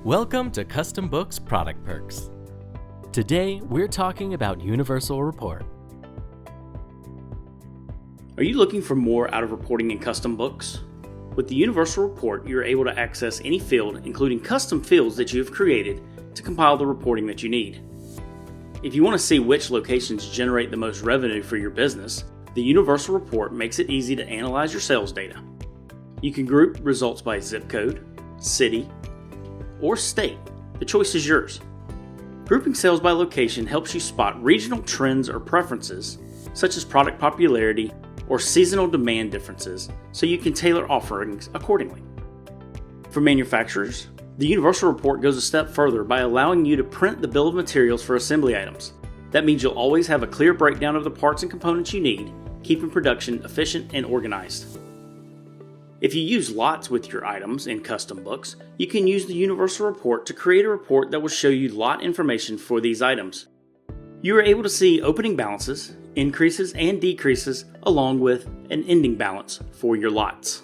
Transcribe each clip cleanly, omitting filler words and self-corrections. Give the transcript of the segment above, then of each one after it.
Welcome to CustomBooks Product Perks. Today, we're talking about Universal Report. Are you looking for more out of reporting in CustomBooks? With the Universal Report, you're able to access any field, including custom fields that you have created, to compile the reporting that you need. If you want to see which locations generate the most revenue for your business, the Universal Report makes it easy to analyze your sales data. You can group results by zip code, city, or state. The choice is yours. Grouping sales by location helps you spot regional trends or preferences, such as product popularity or seasonal demand differences, so you can tailor offerings accordingly. For manufacturers, the Universal Report goes a step further by allowing you to print the bill of materials for assembly items. That means you'll always have a clear breakdown of the parts and components you need, keeping production efficient and organized. If you use lots with your items in CustomBooks, you can use the Universal Report to create a report that will show you lot information for these items. You are able to see opening balances, increases and decreases, along with an ending balance for your lots.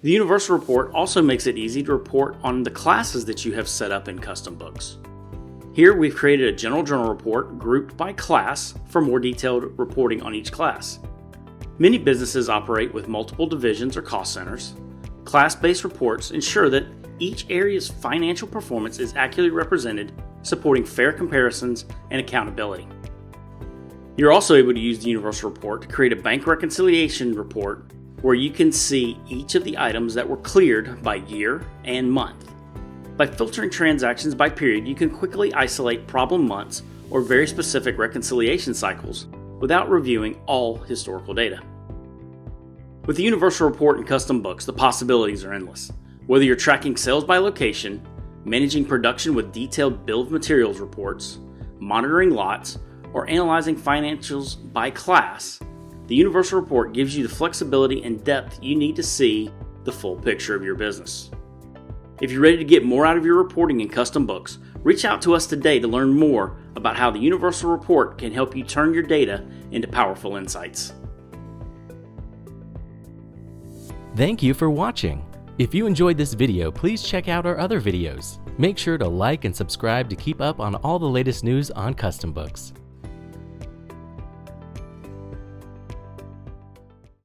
The Universal Report also makes it easy to report on the classes that you have set up in CustomBooks. Here we've created a general journal report grouped by class for more detailed reporting on each class. Many businesses operate with multiple divisions or cost centers. Class-based reports ensure that each area's financial performance is accurately represented, supporting fair comparisons and accountability. You're also able to use the Universal Report to create a bank reconciliation report where you can see each of the items that were cleared by year and month. By filtering transactions by period, you can quickly isolate problem months or very specific reconciliation cycles without reviewing all historical data. With the Universal Report and CustomBooks, the possibilities are endless. Whether you're tracking sales by location, managing production with detailed bill of materials reports, monitoring lots, or analyzing financials by class, the Universal Report gives you the flexibility and depth you need to see the full picture of your business. If you're ready to get more out of your reporting in CustomBooks, reach out to us today to learn more about how the Universal Report can help you turn your data into powerful insights. Thank you for watching. If you enjoyed this video, please check out our other videos. Make sure to like and subscribe to keep up on all the latest news on CustomBooks.